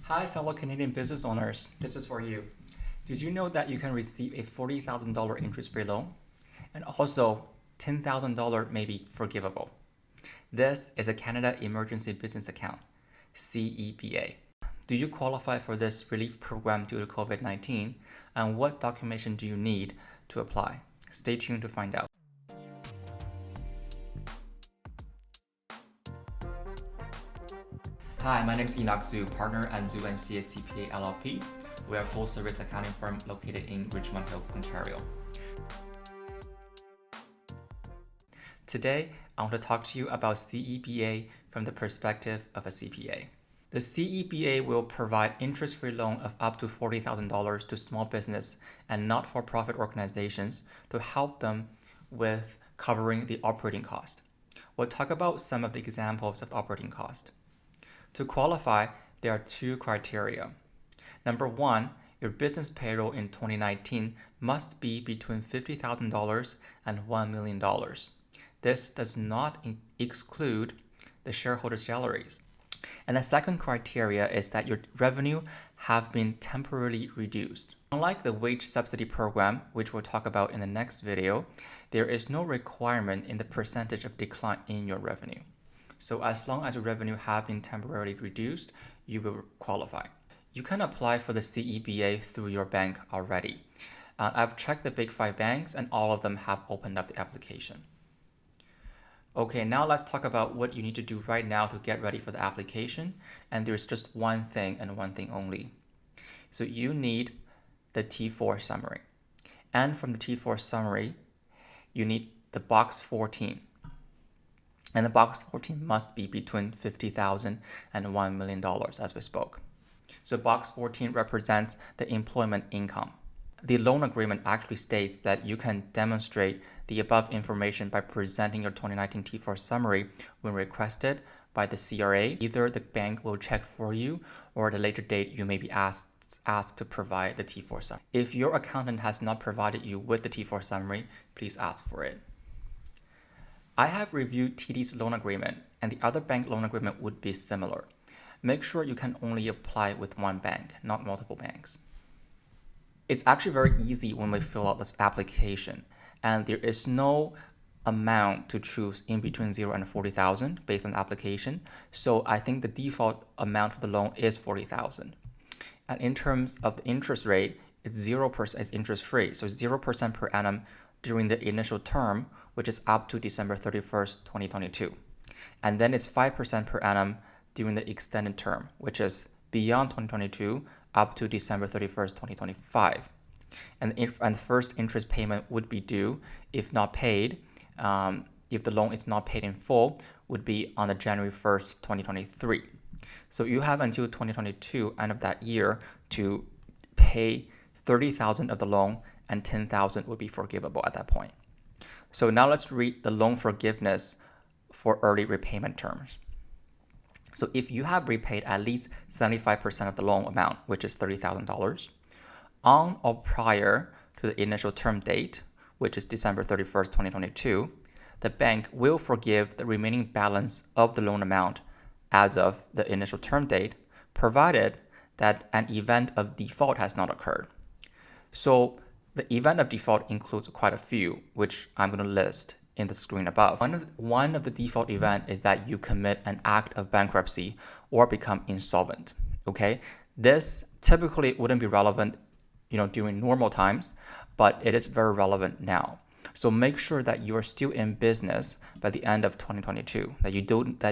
Hi, fellow Canadian business owners. This is for you. Did you know that you can receive a $40,000 interest-free loan? And also, $10,000 may be forgivable. This is a Canada Emergency Business Account, CEBA. Do you qualify for this relief program due to COVID-19? And what documentation do you need to apply? Stay tuned to find out. Hi, my name is Enoch Zhu, partner at Zhu and Xie CPA LLP. We are a full-service accounting firm located in Richmond Hill, Ontario. Today, I want to talk to you about CEBA from the perspective of a CPA. The CEBA will provide interest-free loan of up to $40,000 to small business and not-for-profit organizations to help them with covering the operating cost. We'll talk about some of the examples of operating cost. To qualify, there are two criteria. Number one, your business payroll in 2019 must be between $50,000 and $1 million. This does not exclude the shareholder salaries. And the second criteria is that your revenue have been temporarily reduced. Unlike the wage subsidy program, which we'll talk about in the next video, there is no requirement in the percentage of decline in your revenue. So as long as your revenue have been temporarily reduced, you will qualify. You can apply for the CEBA through your bank already. I've checked the big 5 banks and all of them have opened up the application. Okay, now let's talk about what you need to do right now to get ready for the application. And there's just one thing and one thing only. So you need the T4 summary. And from the T4 summary, you need the box 14. And the box 14 must be between $50,000 and $1 million as we spoke. So box 14 represents the employment income. The loan agreement actually states that you can demonstrate the above information by presenting your 2019 T4 summary when requested by the CRA. Either the bank will check for you or at a later date you may be asked to provide the T4 summary. If your accountant has not provided you with the T4 summary, please ask for it. I have reviewed TD's loan agreement and the other bank loan agreement would be similar. Make sure you can only apply with one bank, not multiple banks. It's actually very easy when we fill out this application and there is no amount to choose in between 0 and 40,000 based on the application. So I think the default amount for the loan is 40,000. And in terms of the interest rate, it's 0%, it's interest free. So 0% per annum during the initial term, which is up to December 31st, 2022. And then it's 5% per annum during the extended term, which is beyond 2022 up to December 31st, 2025. And the first interest payment would be due, if not paid, if the loan is not paid in full, would be on the January 1st, 2023. So you have until 2022, end of that year, to pay 30,000 of the loan and 10,000 would be forgivable at that point. So now let's read the loan forgiveness for early repayment terms. So if you have repaid at least 75% of the loan amount, which is $30,000, on or prior to the initial term date, which is December 31st, 2022, the bank will forgive the remaining balance of the loan amount as of the initial term date, provided that an event of default has not occurred. So the event of default includes quite a few, which I'm going to list in the screen above. One of the default event is that you commit an act of bankruptcy or become insolvent. Okay, this typically wouldn't be relevant, during normal times, but it is very relevant now. So make sure that you are still in business by the end of 2022. That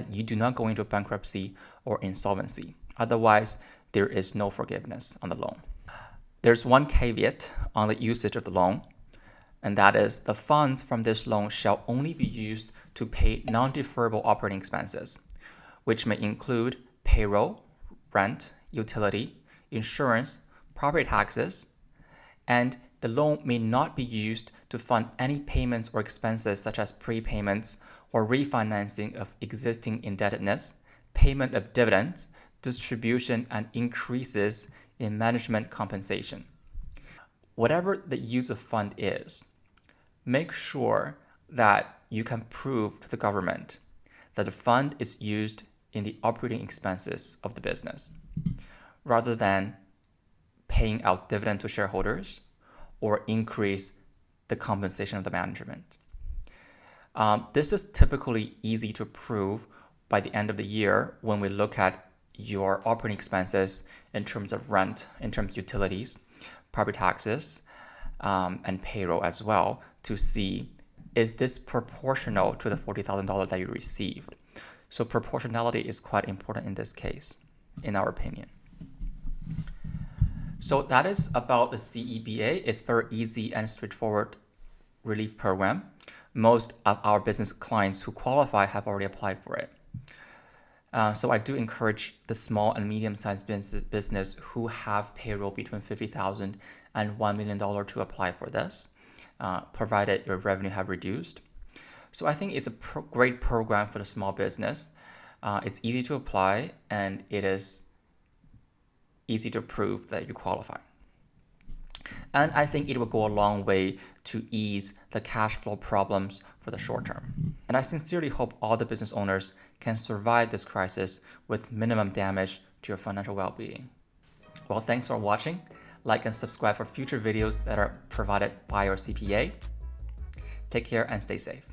you do not go into bankruptcy or insolvency. Otherwise, there is no forgiveness on the loan. There's one caveat on the usage of the loan, and that is the funds from this loan shall only be used to pay non-deferrable operating expenses, which may include payroll, rent, utility, insurance, property taxes, and the loan may not be used to fund any payments or expenses such as prepayments or refinancing of existing indebtedness, payment of dividends, distribution and increases in management compensation. Whatever the use of fund is, make sure that you can prove to the government that the fund is used in the operating expenses of the business. rather than paying out dividend to shareholders or increase the compensation of the management. This is typically easy to prove by the end of the year when we look at your operating expenses in terms of rent, in terms of utilities, property taxes, and payroll as well, to see, is this proportional to the $40,000 that you received? So proportionality is quite important in this case, in our opinion. So that is about the CEBA. It's very easy and straightforward relief program. Most of our business clients who qualify have already applied for it. So I do encourage the small and medium-sized business who have payroll between $50,000 and $1 million to apply for this, provided your revenue have reduced. So I think it's a great program for the small business. It's easy to apply, and it is easy to prove that you qualify. And I think it will go a long way to ease the cash flow problems for the short term. And I sincerely hope all the business owners can survive this crisis with minimum damage to your financial well-being. Well, thanks for watching. Like and subscribe for future videos that are provided by your CPA. Take care and stay safe.